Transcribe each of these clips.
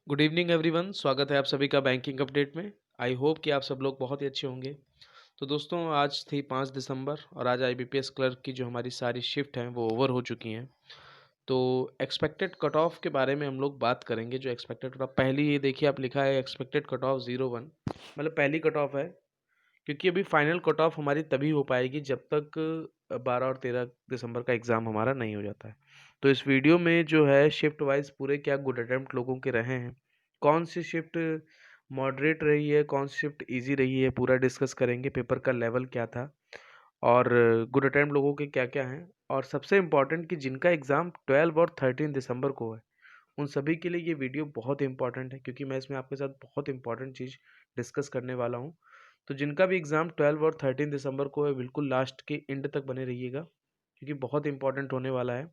Good evening everyone. स्वागत है आप सभी का बैंकिंग अपडेट में। आई होप कि आप सब लोग बहुत ही अच्छे होंगे। तो दोस्तों, आज थी 5 दिसंबर और आज आईबीपीएस क्लर्क की जो हमारी सारी शिफ्ट हैं वो ओवर हो चुकी हैं। तो एक्सपेक्टेड कट ऑफ के बारे में हम लोग बात करेंगे। जो एक्सपेक्टेड कट ऑफ, पहली ये देखिए आप लिखा है एक्सपेक्टेड कट ऑफ 01, मतलब पहली कट ऑफ है। क्योंकि अभी फाइनल कट ऑफ हमारी तभी हो पाएगी जब तक 12 और 13 दिसंबर का एग्ज़ाम हमारा नहीं हो जाता है। तो इस वीडियो में जो है शिफ्ट वाइज पूरे क्या गुड अटेम्प्ट लोगों के रहे हैं, कौन सी शिफ्ट मॉडरेट रही है, कौन सी शिफ्ट इजी रही है, पूरा डिस्कस करेंगे। पेपर का लेवल क्या था और गुड अटेम्प्ट लोगों के क्या क्या हैं, और सबसे इम्पॉर्टेंट कि जिनका एग्ज़ाम 12 और 13 दिसंबर को है उन सभी के लिए ये वीडियो बहुत इंपॉर्टेंट है, क्योंकि मैं इसमें आपके साथ बहुत इंपॉर्टेंट चीज़ डिस्कस करने वाला हूँ। तो जिनका भी एग्ज़ाम 12 और 13 दिसंबर को है, बिल्कुल लास्ट के एंड तक बने रहिएगा, क्योंकि बहुत इंपॉर्टेंट होने वाला है।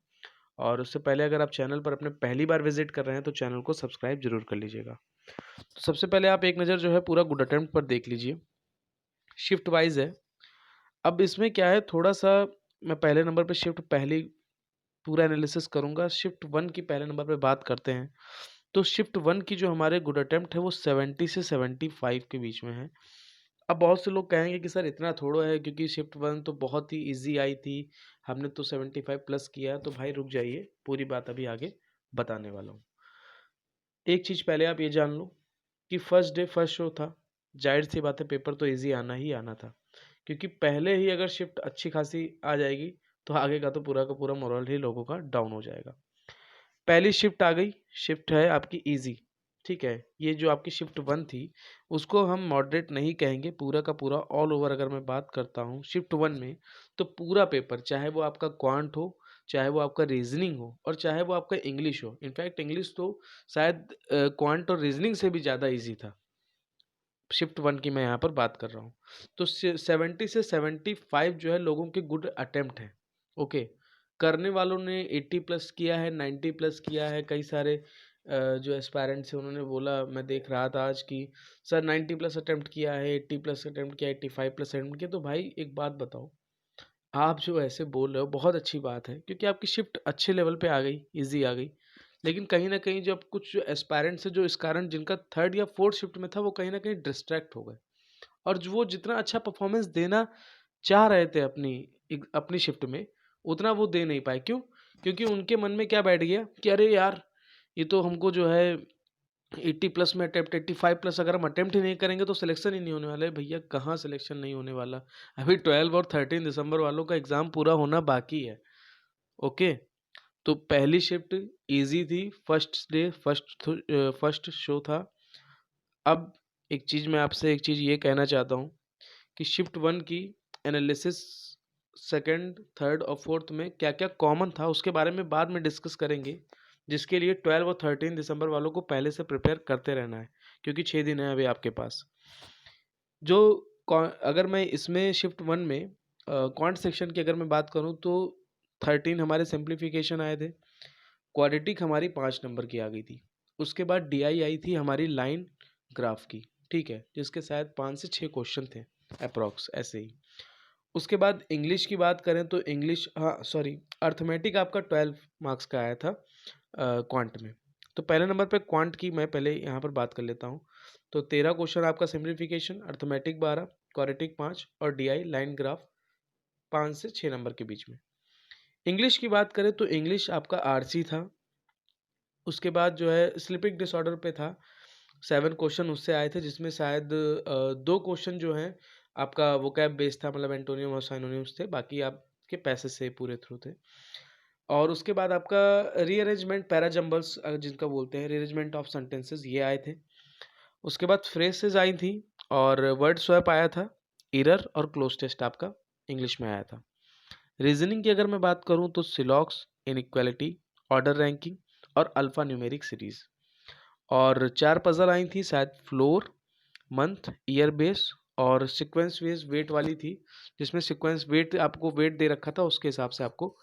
और उससे पहले अगर आप चैनल पर अपने पहली बार विजिट कर रहे हैं तो चैनल को सब्सक्राइब जरूर कर लीजिएगा। तो सबसे पहले आप एक नज़र जो है पूरा गुड अटेम्प्ट पर देख लीजिए। शिफ्ट वाइज है। अब इसमें क्या है, थोड़ा सा मैं पहले नंबर पे शिफ्ट पहली पूरा एनालिसिस करूंगा। शिफ्ट वन की पहले नंबर पे बात करते हैं। तो शिफ्ट वन की जो हमारे गुड अटेम्प्ट है वो 70 से 75 के बीच में है। अब बहुत से लोग कहेंगे कि सर इतना थोड़ा है, क्योंकि शिफ्ट वन तो बहुत ही इजी आई थी, हमने तो 75 प्लस किया है। तो भाई रुक जाइए, पूरी बात अभी आगे बताने वाला हूँ। एक चीज़ पहले आप ये जान लो कि फर्स्ट डे फर्स्ट शो था, जाहिर सी बात है पेपर तो इजी आना ही आना था। क्योंकि पहले ही अगर शिफ्ट अच्छी खासी आ जाएगी तो आगे का पूरा मोरल ही लोगों का डाउन हो जाएगा। पहली शिफ्ट आ गई, शिफ्ट है आपकी इजी। ठीक है, ये जो आपकी शिफ्ट वन थी उसको हम मॉडरेट नहीं कहेंगे, पूरा का पूरा ऑल ओवर अगर मैं बात करता हूँ शिफ्ट वन में, तो पूरा पेपर चाहे वो आपका क्वांट हो, चाहे वो आपका रीजनिंग हो, और चाहे वो आपका इंग्लिश हो। इनफैक्ट इंग्लिश तो शायद क्वांट और रीजनिंग से भी ज़्यादा इजी था। शिफ्ट वन की मैं यहाँ पर बात कर रहा हूँ। तो 70 से 75 जो है लोगों के गुड अटेम्प्ट हैं। ओके, करने वालों ने 80 प्लस किया है, 90 प्लस किया है। कई सारे जो एस्पायरेंट्स हैं उन्होंने बोला, मैं देख रहा था आज की सर 90 प्लस अटेम्प्ट किया है, 80 प्लस अटेम्प्ट किया, 85 प्लस अटेम्प्ट किया। तो भाई एक बात बताओ, आप जो ऐसे बोल रहे हो बहुत अच्छी बात है, क्योंकि आपकी शिफ्ट अच्छे लेवल पे आ गई, इजी आ गई। लेकिन कहीं ना कहीं जब कुछ एस्पायरेंट्स है जो इस कारण जिनका थर्ड या फोर्थ शिफ्ट में था, वो कहीं ना कहीं डिस्ट्रैक्ट हो गए, और जो वो जितना अच्छा परफॉर्मेंस देना चाह रहे थे अपनी अपनी शिफ्ट में, उतना वो दे नहीं पाए। क्यों? क्योंकि उनके मन में क्या बैठ गया कि अरे यार, ये तो हमको जो है 80 प्लस में अटेम्प्ट, 85 प्लस अगर हम अटेम्प्ट ही नहीं करेंगे तो सिलेक्शन ही नहीं होने वाला है। भैया कहाँ सिलेक्शन नहीं होने वाला, अभी 12 और 13 दिसंबर वालों का एग्जाम पूरा होना बाकी है। ओके, तो पहली शिफ्ट इजी थी, फर्स्ट डे फर्स्ट शो था। अब एक चीज़ मैं आपसे एक चीज़ ये कहना चाहता हूँ कि शिफ्ट वन की एनालिसिस सेकंड, थर्ड और फोर्थ में क्या क्या कॉमन था उसके बारे में बाद में डिस्कस करेंगे, जिसके लिए 12 और 13 दिसंबर वालों को पहले से प्रिपेयर करते रहना है, क्योंकि 6 दिन है अभी आपके पास। जो अगर मैं इसमें शिफ्ट वन में क्वांट सेक्शन की अगर मैं बात करूं तो 13 हमारे सिंप्लीफिकेशन आए थे, क्वाड्रेटिक हमारी 5 नंबर की आ गई थी। उसके बाद डीआई आई थी हमारी लाइन ग्राफ की, ठीक है, जिसके शायद 5 से 6 क्वेश्चन थे अप्रॉक्स ऐसे ही। उसके बाद इंग्लिश की बात करें तो इंग्लिश, हाँ सॉरी, अर्थमेटिक आपका 12 मार्क्स का आया था क्वांट में। तो पहले नंबर पे क्वांट की मैं पहले यहाँ पर बात कर लेता हूँ। तो 13 क्वेश्चन आपका सिंप्लीफिकेशन, अर्थमेटिक 12, क्वाड्रेटिक 5 और डीआई लाइन ग्राफ 5 से 6 नंबर के बीच में। इंग्लिश की बात करें तो इंग्लिश आपका आरसी था। उसके बाद जो है स्लीपिंग डिसऑर्डर पे था, 7 क्वेश्चन उससे आए थे, जिसमें शायद 2 क्वेश्चन जो हैं आपका वो कैब बेस्ड था, मतलब एंटोनियम और साइनोनिम्स थे, बाकी आपके पैसे से पूरे थ्रू थे। और उसके बाद आपका रीअरेंजमेंट पैराजम्बल्स जिनका बोलते हैं, रीअरेंजमेंट ऑफ सेंटेंसेस, ये आए थे। उसके बाद फ्रेजेस आई थी और वर्ड स्वैप आया था, एरर और क्लोज टेस्ट आपका इंग्लिश में आया था। रीजनिंग की अगर मैं बात करूं तो सिलॉक्स, इनइक्वालिटी, ऑर्डर रैंकिंग और अल्फा न्यूमेरिक सीरीज। और 4 पजल आई थी, शायद फ्लोर, मंथ, ईयर बेस और सीक्वेंस बेस वेट वाली थी, जिसमें सीक्वेंस वेट आपको वेट दे रखा था, उसके हिसाब से आपको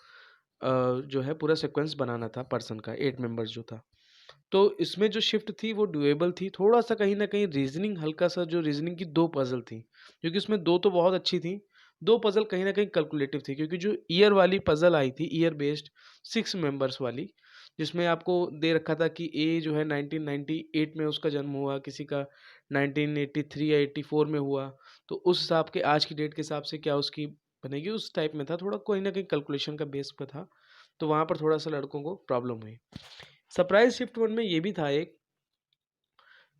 जो है पूरा सीक्वेंस बनाना था पर्सन का, 8 मेंबर्स जो था। तो इसमें जो शिफ्ट थी वो डुएबल थी। थोड़ा सा कहीं ना कहीं रीजनिंग, हल्का सा जो रीजनिंग की 2 पजल थी, क्योंकि उसमें 2 तो बहुत अच्छी थी, 2 पजल कहीं ना कहीं कैलकुलेटिव थी। क्योंकि जो ईयर वाली पजल आई थी, ईयर बेस्ड 6 मेंबर्स वाली, जिसमें आपको दे रखा था कि ए जो है 1998 में उसका जन्म हुआ, किसी का 1983 या 84 में हुआ, तो उस हिसाब के आज की डेट के हिसाब से क्या उसकी बनेगी, उस टाइप में था, थोड़ा कोई ना कहीं कैलकुलेशन का बेस पे था, तो वहाँ पर थोड़ा सा लड़कों को प्रॉब्लम हुई। सरप्राइज शिफ्ट वन में ये भी था एक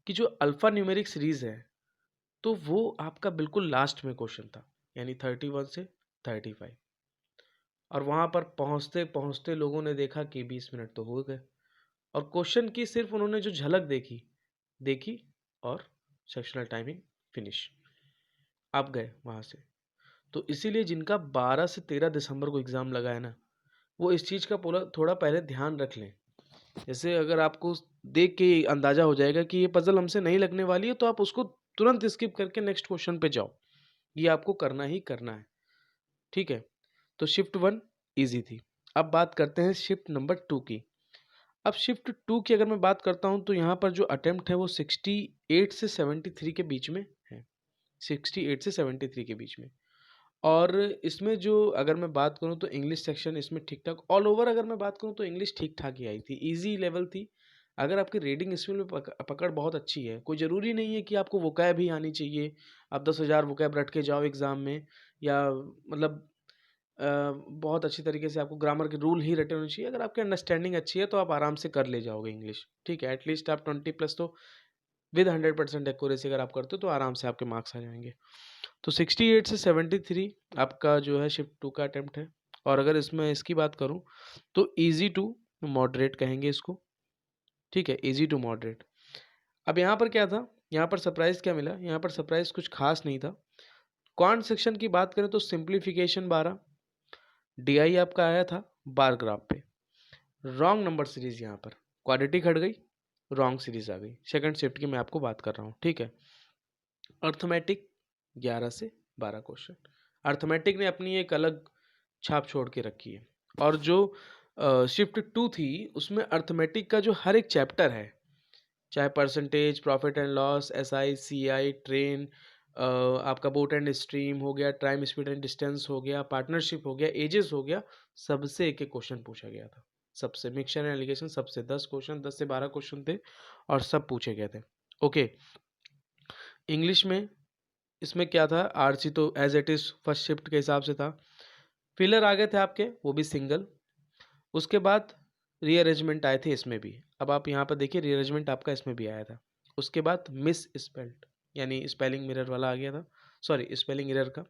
कि जो अल्फा न्यूमेरिक सीरीज है, तो वो आपका बिल्कुल लास्ट में क्वेश्चन था, यानी 31 से 35, और वहाँ पर पहुँचते पहुँचते लोगों ने देखा कि 20 मिनट तो हो गए, और क्वेश्चन की सिर्फ उन्होंने जो झलक देखी देखी और सेक्शनल टाइमिंग फिनिश, आप गए वहाँ से। तो इसीलिए जिनका 12 से 13 दिसंबर को एग्ज़ाम लगा है ना, वो इस चीज़ का पूरा थोड़ा पहले ध्यान रख लें। जैसे अगर आपको देख के अंदाज़ा हो जाएगा कि ये पज़ल हमसे नहीं लगने वाली है, तो आप उसको तुरंत स्किप करके नेक्स्ट क्वेश्चन पे जाओ। ये आपको करना ही करना है, ठीक है? तो शिफ्ट 1 ईज़ी थी। अब बात करते हैं शिफ्ट नंबर 2 की। अब शिफ्ट 2 की अगर मैं बात करता हूँ, तो यहाँ पर जो अटेम्प्ट है वो 68 से 73 के बीच में है। 68 से 73 के बीच में। और इसमें जो अगर मैं बात करूँ तो इंग्लिश सेक्शन इसमें ठीक-ठाक, ऑल ओवर अगर मैं बात करूँ तो इंग्लिश ठीक-ठाक ही आई थी, ईज़ी लेवल थी। अगर आपकी रीडिंग स्किल में पकड़ बहुत अच्छी है, कोई ज़रूरी नहीं है कि आपको वोकैब ही आनी चाहिए, आप 10,000 वोकैब रट के जाओ एग्ज़ाम में, या मतलब बहुत अच्छी तरीके से आपको ग्रामर के रूल ही रटे होने चाहिए। अगर आपकी अंडरस्टैंडिंग अच्छी है तो आप आराम से कर ले जाओगे इंग्लिश, ठीक है? एटलीस्ट आप 20 प्लस तो विद 100% एक्यूरेसी अगर आप करते हो तो आराम से आपके मार्क्स आ जाएँगे। तो 68 से 73 आपका जो है शिफ्ट 2 का अटेम्प्ट है, और अगर इसमें इसकी बात करूँ तो ईज़ी टू मॉडरेट कहेंगे इसको, ठीक है? Easy to moderate. अब यहाँ पर क्या था, यहाँ पर सरप्राइज़ क्या मिला, यहाँ पर सरप्राइज़ कुछ ख़ास नहीं था। क्वांट सेक्शन की बात करें तो सिम्प्लीफिकेशन 12, डीआई आपका आया था बार ग्राफ पे। रॉन्ग नंबर सीरीज़ यहाँ पर, क्वाड्रेटिक हट गई, रॉन्ग सीरीज़ आ गई। सेकंड शिफ्ट की मैं आपको बात कर रहा हूँ, ठीक है? अर्थमेटिक 11 से 12 क्वेश्चन। अर्थमेटिक ने अपनी एक अलग छाप छोड़ के रखी है, और जो शिफ्ट 2 थी उसमें अर्थमेटिक का जो हर एक चैप्टर है, चाहे percentage, profit and loss, SI, CI, train, आपका बोट एंड स्ट्रीम हो गया, टाइम स्पीड एंड डिस्टेंस हो गया, पार्टनरशिप हो गया, एजेस हो गया, सबसे एक एक क्वेश्चन पूछा गया था। सबसे मिक्सचर एंड एलिगेशन सबसे 10 क्वेश्चन, 10 से 12 क्वेश्चन थे, और सब पूछे गए थे। ओके, इंग्लिश में इसमें क्या था, आरसी तो as it is first shift के हिसाब से था। फिलर आ गए थे आपके, वो भी सिंगल। उसके बाद रीअरेंजमेंट आए थे इसमें भी। अब आप यहाँ पर देखिए रीअरेंजमेंट आपका इसमें भी आया था। उसके बाद मिस स्पेल्ड, यानी स्पेलिंग मिरर वाला आ गया था, सॉरी स्पेलिंग एरर का,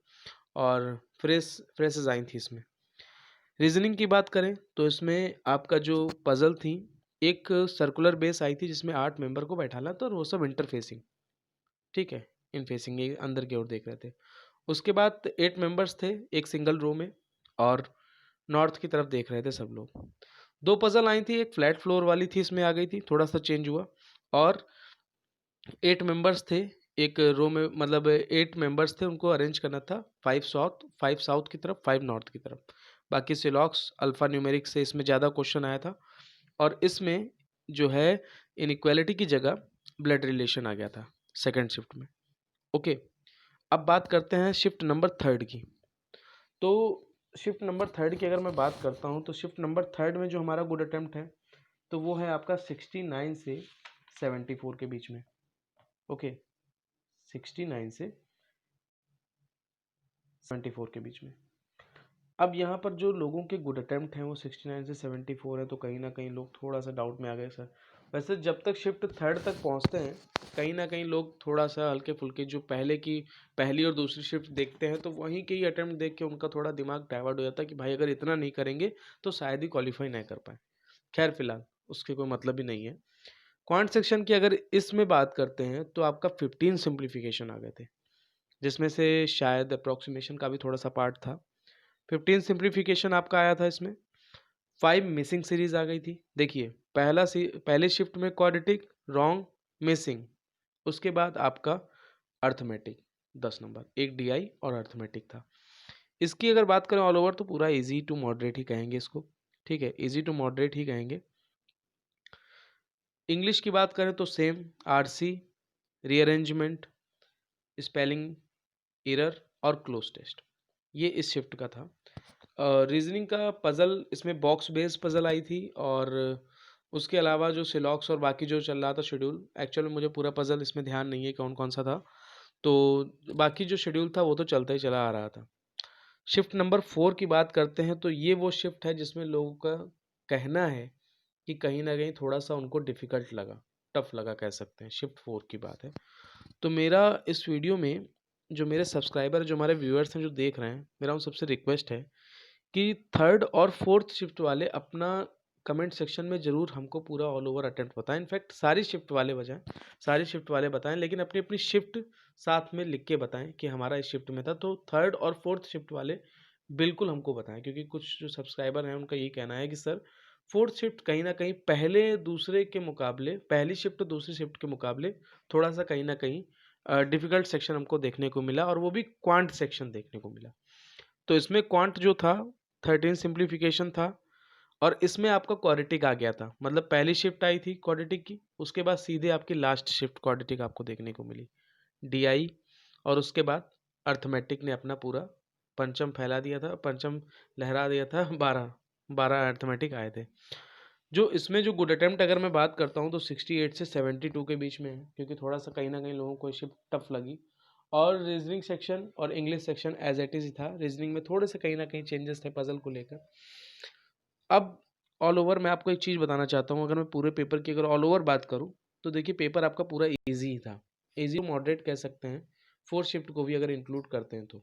और फ्रेसेस आई थी इसमें। रीजनिंग की बात करें तो इसमें आपका जो पजल थी, एक सर्कुलर बेस आई थी जिसमें 8 मेंबर को बैठाना था, और वो सब इंटरफेसिंग, ठीक है? इन फेसिंग ये अंदर की ओर देख रहे थे। उसके बाद 8 मेंबर्स थे एक सिंगल रो में, और नॉर्थ की तरफ देख रहे थे सब लोग। 2 पजल आई थी, एक फ्लैट फ्लोर वाली थी, इसमें आ गई थी, थोड़ा सा चेंज हुआ, और 8 मेंबर्स थे एक रो में, मतलब 8 मेंबर्स थे, उनको अरेंज करना था 5 साउथ की तरफ, 5 नॉर्थ की तरफ। बाकी सिलॉक्स अल्फा न्यूमेरिक से इसमें ज़्यादा क्वेश्चन आया था, और इसमें जो है इनइक्वालिटी की जगह ब्लड रिलेशन आ गया था सेकंड शिफ्ट में। ओके, अब बात करते हैं शिफ्ट नंबर 3 की। तो शिफ्ट नंबर 3 की अगर मैं बात करता हूँ, तो शिफ्ट नंबर 3 में जो हमारा गुड अटेम्प्ट है, तो वो है आपका 69 से 74 के बीच में। ओके, 69 से 74 के बीच में। अब यहाँ पर जो लोगों के गुड अटेम्प्ट हैं वो 69 से 74 है, तो कहीं ना कहीं लोग थोड़ा सा डाउट में आ गए सर। वैसे जब तक शिफ्ट 3 तक पहुँचते हैं, कहीं ना कहीं लोग थोड़ा सा हल्के फुल्के जो पहली और दूसरी शिफ्ट देखते हैं, तो वहीं के ही अटेम्प्ट देख के उनका थोड़ा दिमाग डाइवर्ट हो जाता है कि भाई अगर इतना नहीं करेंगे तो शायद ही क्वालिफाई नहीं कर पाए। खैर फिलहाल उसके कोई मतलब ही नहीं है। क्वांट सेक्शन की अगर इसमें बात करते हैं तो आपका 15 सिंप्लीफिकेशन आ गए थे, जिसमें से शायद अप्रोक्सीमेशन का भी थोड़ा सा पार्ट था। 15 सिंप्लीफिकेशन आपका आया था इसमें। 5 मिसिंग सीरीज आ गई थी। देखिए पहले शिफ्ट में क्वाड्रेटिक, रॉन्ग, मिसिंग, उसके बाद आपका अर्थमेटिक 10 नंबर, एक डीआई और अर्थमेटिक था। इसकी अगर बात करें ऑल ओवर तो पूरा इजी टू मॉडरेट ही कहेंगे इसको, ठीक है? इजी टू मॉडरेट ही कहेंगे। इंग्लिश की बात करें तो same, RC, rearrangement, spelling error और क्लोज टेस्ट, ये इस शिफ्ट का था। रीजनिंग का पजल इसमें बॉक्स बेस्ड पजल आई थी, और उसके अलावा जो सिलॉक्स और बाकी जो चल रहा था शेड्यूल, एक्चुअल में मुझे पूरा पजल इसमें ध्यान नहीं है कौन कौन सा था, तो बाकी जो शेड्यूल था वो तो चलता ही चला आ रहा था। शिफ्ट नंबर 4 की बात करते हैं तो ये वो शिफ्ट है जिसमें लोगों का कहना है कि कहीं ना कहीं थोड़ा सा उनको डिफ़िकल्ट लगा, टफ लगा कह सकते हैं। शिफ्ट 4 की बात है। तो मेरा इस वीडियो में जो मेरे सब्सक्राइबर, जो हमारे व्यूअर्स हैं जो देख रहे हैं, मेरा उन सबसे रिक्वेस्ट है कि थर्ड और फोर्थ शिफ्ट वाले अपना कमेंट सेक्शन में ज़रूर हमको पूरा ऑल ओवर अटेम्प्ट बताएं। इनफैक्ट सारी शिफ्ट वाले बजाएं, सारी शिफ्ट वाले बताएं, लेकिन अपनी अपनी शिफ्ट साथ में लिख के बताएं कि हमारा इस शिफ्ट में था। तो थर्ड और फोर्थ शिफ्ट वाले बिल्कुल हमको बताएं, क्योंकि कुछ जो सब्सक्राइबर हैं उनका यही कहना है कि सर फोर्थ शिफ्ट कहीं ना कहीं पहले दूसरे के मुकाबले, पहली शिफ्ट दूसरी शिफ्ट के मुकाबले थोड़ा सा कहीं ना कहीं डिफ़िकल्ट सेक्शन हमको देखने को मिला, और वो भी क्वांट सेक्शन देखने को मिला। तो इसमें क्वांट जो था 13 सिंप्लीफिकेशन था, और इसमें आपका क्वाड्रेटिक आ गया था। मतलब पहली शिफ्ट आई थी क्वाड्रेटिक की, उसके बाद सीधे आपकी लास्ट शिफ्ट क्वाड्रेटिक आपको देखने को मिली, डीआई। और उसके बाद अर्थमेटिक ने अपना पूरा पंचम फैला दिया था, पंचम लहरा दिया था। 12 अर्थमेटिक आए थे। जो इसमें जो गुड अटेम्प्ट अगर मैं बात करता हूँ तो 68 से 72 के बीच में है, क्योंकि थोड़ा सा कहीं ना कहीं लोगों को शिफ्ट टफ लगी। और रीजनिंग सेक्शन और English section as it is था। रीजनिंग में थोड़े से कहीं ना कहीं चेंजेस थे पजल को लेकर। अब ऑल ओवर मैं आपको एक चीज़ बताना चाहता हूँ, अगर मैं पूरे पेपर की अगर ऑल ओवर बात करूँ तो देखिए पेपर आपका पूरा ईजी ही था। ईजी मॉडरेट कह सकते हैं, फोर्थ शिफ्ट को भी अगर इंक्लूड करते हैं तो।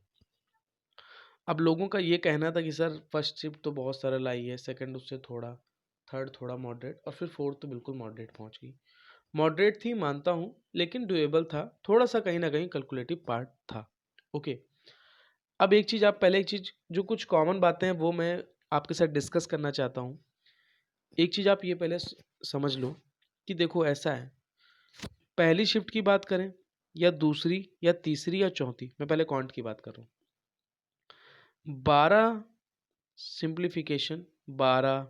अब लोगों का ये कहना था कि सर फर्स्ट शिफ्ट तो बहुत सरल आई है, सेकंड उससे थोड़ा, थर्ड थोड़ा मॉडरेट, और फिर फोर्थ तो बिल्कुल मॉडरेट पहुंच गई। मॉडरेट थी मानता हूँ, लेकिन डुएबल था, थोड़ा सा कहीं ना कहीं कैलकुलेटिव पार्ट था। ओके। अब एक चीज़, आप पहले एक चीज़, जो कुछ कॉमन बातें हैं वो मैं आपके साथ डिस्कस करना चाहता हूँ। एक चीज़ आप ये पहले समझ लो कि देखो ऐसा है, पहली शिफ्ट की बात करें या दूसरी या तीसरी या चौथी, मैं पहले क्वांट की बात कर रहा हूँ। 12 सिंप्लीफिकेशन, 12,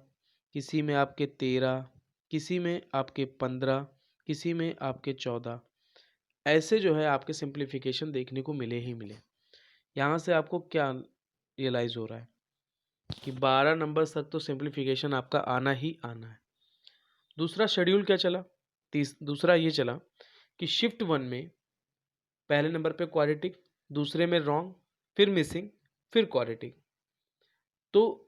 किसी में आपके 13, किसी में आपके 15, किसी में आपके 14, ऐसे जो है आपके सिंप्लीफिकेशन देखने को मिले ही मिले। यहाँ से आपको क्या रियलाइज़ हो रहा है कि 12 नंबर तक तो सिंप्लीफिकेशन आपका आना ही आना है। दूसरा शेड्यूल क्या चला, दूसरा ये चला कि शिफ्ट 1 में पहले नंबर पे क्वाड्रेटिक, दूसरे में रॉन्ग, फिर मिसिंग, फिर क्वाड्रेटिक। तो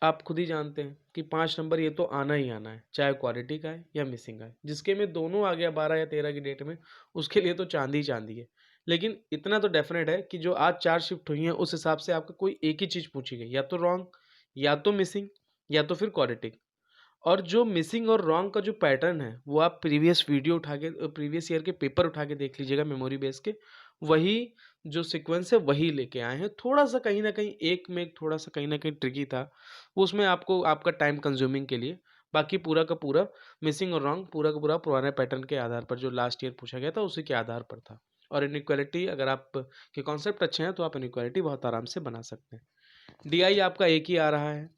आप खुद ही जानते हैं कि 5 नंबर ये तो आना ही आना है, चाहे क्वाड्रेटिक आए या मिसिंग आए। जिसके में दोनों आ गया 12 या 13 की डेट में, उसके लिए तो चांदी ही चांदी है। लेकिन इतना तो डेफिनेट है कि जो आज 4 शिफ्ट हुई हैं उस हिसाब से आपका कोई एक ही चीज़ पूछी गई, या तो रॉन्ग, या तो मिसिंग, या तो फिर क्वाड्रेटिक। और जो मिसिंग और रॉन्ग का जो पैटर्न है वो आप प्रीवियस वीडियो उठा के, प्रीवियस ईयर के पेपर उठा के देख लीजिएगा मेमोरी बेस के, वही जो सीक्वेंस है वही लेके आए हैं। थोड़ा सा कहीं ना कहीं एक में थोड़ा सा कहीं ना कहीं ट्रिकी था, वो उसमें आपको आपका टाइम कंज्यूमिंग के लिए। बाकी पूरा का पूरा मिसिंग और रॉन्ग पूरा का पूरा पुराने पैटर्न के आधार पर जो लास्ट ईयर पूछा गया था उसी के आधार पर था। और इनइक्वालिटी, अगर आप के कॉन्सेप्ट अच्छे हैं तो आप इनइक्वालिटी बहुत आराम से बना सकते हैं। डीआई आपका एक ही आ रहा है,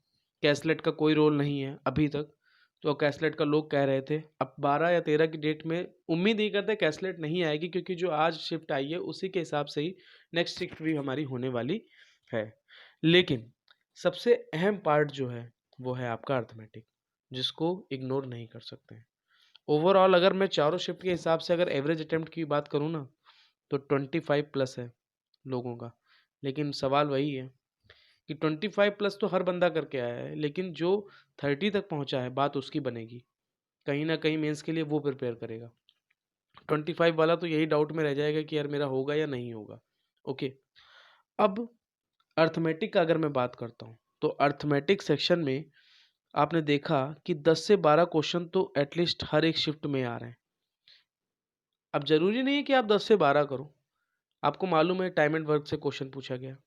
कैसलेट का कोई रोल नहीं है अभी तक। तो कैसलेट का लोग कह रहे थे, अब 12 या 13 की डेट में उम्मीद ही करते कैसलेट नहीं आएगी, क्योंकि जो आज शिफ्ट आई है उसी के हिसाब से ही नेक्स्ट शिफ्ट भी हमारी होने वाली है। लेकिन सबसे अहम पार्ट जो है वो है आपका अर्थमेटिक, जिसको इग्नोर नहीं कर सकते हैं। ओवरऑल अगर मैं चारों शिफ्ट के हिसाब से अगर एवरेज अटेम्प्ट की बात करूँ ना, तो 25 प्लस है लोगों का। लेकिन सवाल वही है कि 25 प्लस तो हर बंदा करके आया है, लेकिन जो 30 तक पहुंचा है बात उसकी बनेगी। कहीं ना कहीं मेंस के लिए वो प्रिपेयर करेगा। 25 वाला तो यही डाउट में रह जाएगा कि यार मेरा होगा या नहीं होगा। ओके। अब अर्थमेटिक का अगर मैं बात करता हूँ तो अर्थमेटिक सेक्शन में आपने देखा कि 10 से 12 क्वेश्चन तो एटलीस्ट हर एक शिफ्ट में आ रहे हैं। अब जरूरी नहीं है कि आप 10 से 12 करो। आपको मालूम है टाइम एंड वर्क से क्वेश्चन पूछा गया,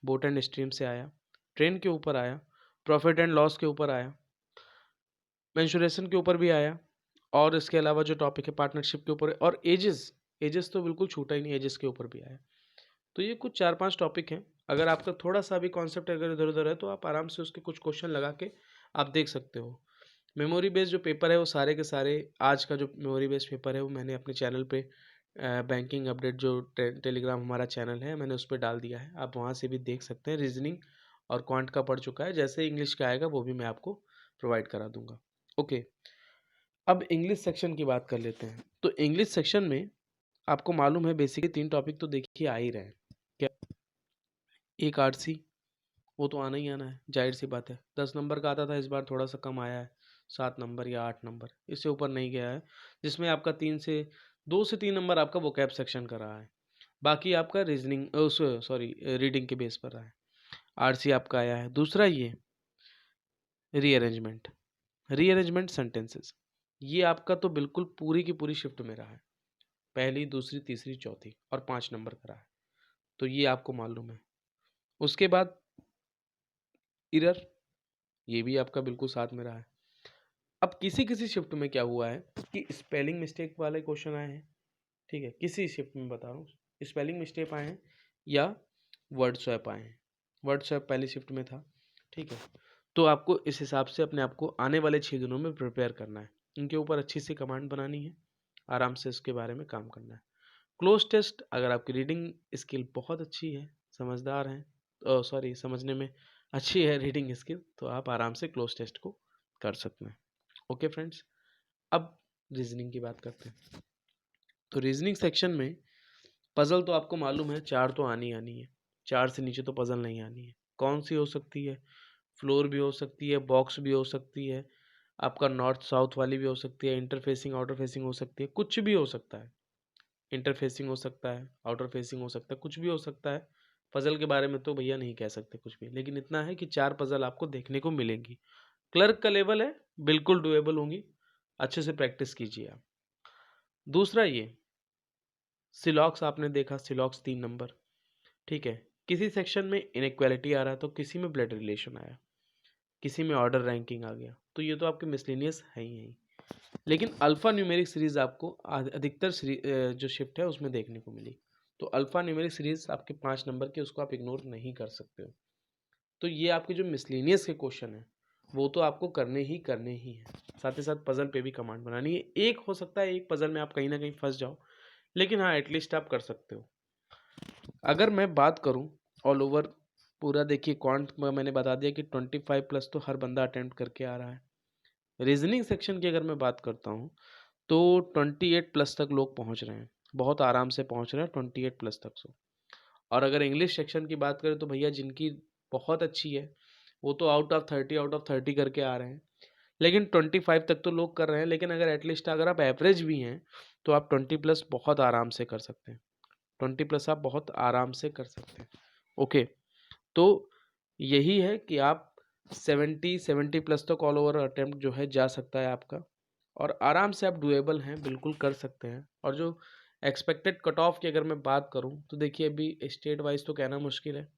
बोट एंड स्ट्रीम से आया, ट्रेन के ऊपर आया, प्रॉफिट एंड लॉस के ऊपर आया, मेंसुरेशन के ऊपर भी आया, और इसके अलावा जो टॉपिक है पार्टनरशिप के ऊपर है, और एजेस, एजेस तो बिल्कुल छूटा ही नहीं, एजेस के ऊपर भी आया। तो ये कुछ 4-5 टॉपिक हैं। अगर आपका थोड़ा सा भी कॉन्सेप्ट अगर इधर उधर है तो आप आराम से उसके कुछ क्वेश्चन लगा के आप देख सकते हो। मेमोरी बेस्ड जो पेपर है वो सारे के सारे, आज का जो मेमोरी बेस्ड पेपर है वो मैंने अपने चैनल पे बैंकिंग अपडेट जो टेलीग्राम हमारा चैनल है मैंने उस पर डाल दिया है, आप वहाँ से भी देख सकते हैं। रीजनिंग और क्वांट का पढ़ चुका है, जैसे इंग्लिश का आएगा वो भी मैं आपको प्रोवाइड करा दूंगा। ओके। अब इंग्लिश सेक्शन की बात कर लेते हैं। तो इंग्लिश सेक्शन में आपको मालूम है बेसिकली 3 टॉपिक तो देखिए आ ही रहे हैं। क्या? एक आरसी, वो तो आना ही आना है, ज़ाहिर-सी बात है। 10 नंबर का आता था, इस बार थोड़ा-सा कम आया है, 7 नंबर या 8 नंबर, इससे ऊपर नहीं गया है। जिसमें आपका 2 से 3 नंबर आपका वोकैब सेक्शन का रहा है। बाकी आपका रीजनिंग रीडिंग के बेस पर रहा है। आरसी आपका आया है। दूसरा ये रीअरेंजमेंट सेंटेंसेस, ये आपका तो बिल्कुल पूरी की पूरी शिफ्ट में रहा है। पहली, दूसरी, तीसरी, चौथी और 5 नंबर का रहा है। तो ये आपको मालूम है। उसके बाद इरर, ये भी आपका बिल्कुल साथ में रहा है। अब किसी-किसी शिफ्ट में क्या हुआ है कि स्पेलिंग मिस्टेक वाले क्वेश्चन आए हैं, ठीक है? किसी शिफ्ट में बता रहा हूँ, स्पेलिंग मिस्टेक आए हैं या वर्ड स्वैप आए हैं। वर्ड स्वैप पहली शिफ्ट में था, ठीक है? तो आपको इस हिसाब से अपने आप को आने वाले 6 दिनों में प्रिपेयर करना है। इनके ऊपर अच्छी सी कमांड बनानी है, आराम से इसके बारे में काम करना है। क्लोज टेस्ट, अगर आपकी रीडिंग स्किल बहुत अच्छी है, समझदार हैं, समझने में अच्छी है रीडिंग स्किल, तो आप आराम से क्लोज टेस्ट को कर सकते हैं। ओके फ्रेंड्स, अब रीजनिंग की बात करते हैं। तो रीजनिंग सेक्शन में पजल तो आपको मालूम है 4 तो आनी आनी है, 4 से नीचे तो पजल नहीं आनी है। कौन सी हो सकती है? फ्लोर भी हो सकती है, बॉक्स भी हो सकती है, आपका नॉर्थ साउथ वाली भी हो सकती है, इंटरफेसिंग आउटर फेसिंग हो सकती है, कुछ भी हो सकता है। इंटरफेसिंग हो सकता है, आउटर फेसिंग हो सकता है, कुछ भी हो सकता है। पजल के बारे में तो भैया नहीं कह सकते कुछ भी, लेकिन इतना है कि 4 पजल आपको देखने को मिलेंगी। क्लर्क का लेवल है, बिल्कुल डुएबल होंगी, अच्छे से प्रैक्टिस कीजिए आप। दूसरा ये सिलॉक्स, आपने देखा सिलॉक्स 3 नंबर, ठीक है? किसी सेक्शन में इनइक्वालिटी आ रहा है तो किसी में ब्लड रिलेशन आया, किसी में ऑर्डर रैंकिंग आ गया, तो ये तो आपके मिसलेनियस है ही है। लेकिन अल्फा न्यूमेरिक सीरीज आपको अधिकतर जो शिफ्ट है उसमें देखने को मिली। तो अल्फा न्यूमेरिक सीरीज आपके 5 नंबर के, उसको आप इग्नोर नहीं कर सकते हो। तो ये आपके जो मिसलेनियस के क्वेश्चन है वो तो आपको करने ही हैं। साथ ही साथ पजल पे भी कमांड बनानी है। एक हो सकता है एक पजल में आप कहीं ना कहीं फंस जाओ, लेकिन हाँ एटलीस्ट आप कर सकते हो। अगर मैं बात करूँ ऑल ओवर पूरा, देखिए क्वांट में मैंने बता दिया कि 25 प्लस तो हर बंदा अटेम्प्ट करके आ रहा है। रीजनिंग सेक्शन की अगर मैं बात करता हूँ तो 28 प्लस तक लोग पहुँच रहे हैं, बहुत आराम से पहुँच रहे हैं 28 प्लस तक से। और अगर इंग्लिश सेक्शन की बात करें तो भैया जिनकी बहुत अच्छी है वो तो आउट ऑफ 30 करके आ रहे हैं, लेकिन 25 तक तो लोग कर रहे हैं। लेकिन अगर एटलीस्ट अगर आप एवरेज भी हैं तो आप 20 प्लस बहुत आराम से कर सकते हैं। 20 प्लस आप बहुत आराम से कर सकते हैं। ओके, तो यही है कि आप 70 प्लस तक ऑल ओवर अटेम्प्ट जो है जा सकता है आपका, और आराम से आप डुएबल हैं, बिल्कुल कर सकते हैं। और जो एक्सपेक्टेड कट ऑफ की अगर मैं बात करूं तो देखिए अभी स्टेट वाइज तो कहना मुश्किल है,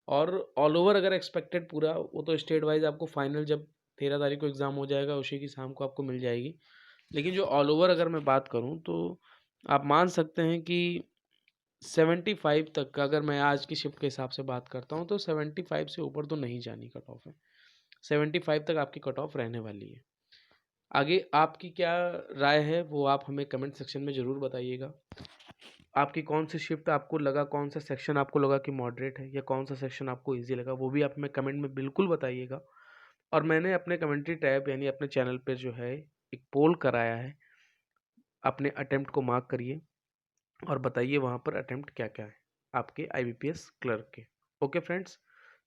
और ऑल ओवर अगर एक्सपेक्टेड पूरा, वो तो स्टेट वाइज आपको फाइनल जब 13 तारीख को एग्ज़ाम हो जाएगा उसी की शाम को आपको मिल जाएगी। लेकिन जो ऑल ओवर अगर मैं बात करूं तो आप मान सकते हैं कि 75 तक का, अगर मैं आज की शिफ्ट के हिसाब से बात करता हूँ तो 75 से ऊपर तो नहीं जानी कट ऑफ है। 75 तक आपकी कट ऑफ रहने वाली है। आगे आपकी क्या राय है वो आप हमें कमेंट सेक्शन में ज़रूर बताइएगा। आपकी कौन सी शिफ्ट आपको लगा, कौन सा सेक्शन आपको लगा कि मॉडरेट है, या कौन सा सेक्शन आपको इजी लगा, वो भी आप हमें कमेंट में बिल्कुल बताइएगा। और मैंने अपने कमेंट्री टैब यानी अपने चैनल पे जो है एक पोल कराया है, अपने अटेम्प्ट को मार्क करिए और बताइए वहाँ पर अटेम्प्ट क्या क्या है आपके IBPS क्लर्क के। ओके फ्रेंड्स,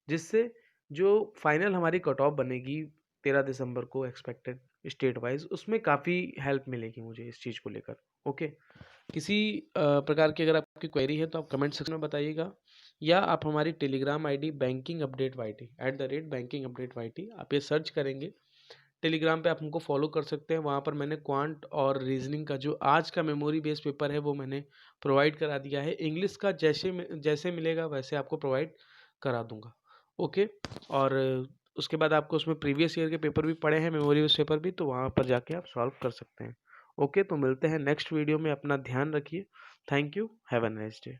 जिससे जो फाइनल हमारी कट ऑफ बनेगी 13 दिसंबर को एक्सपेक्टेड स्टेट वाइज, उसमें काफ़ी हेल्प मिलेगी मुझे इस चीज़ को लेकर। ओके, किसी प्रकार की अगर आपकी क्वेरी है तो आप कमेंट सेक्शन में बताइएगा, या आप हमारी Telegram ID banking update YT @banking update YT आप ये सर्च करेंगे टेलीग्राम पे, आप हमको फॉलो कर सकते हैं। वहाँ पर मैंने क्वांट और रीजनिंग का जो आज का मेमोरी बेस्ड पेपर है वो मैंने प्रोवाइड करा दिया है। इंग्लिश का जैसे मिलेगा वैसे आपको प्रोवाइड करा दूंगा। ओके, और उसके बाद आपको उसमें प्रीवियस ईयर के पेपर भी पड़े हैं, मेमोरी बेस्ड पेपर भी, तो वहाँ पर जाके आप सॉल्व कर सकते हैं। ओके, तो मिलते हैं नेक्स्ट वीडियो में, अपना ध्यान रखिए। Thank you, have a nice day.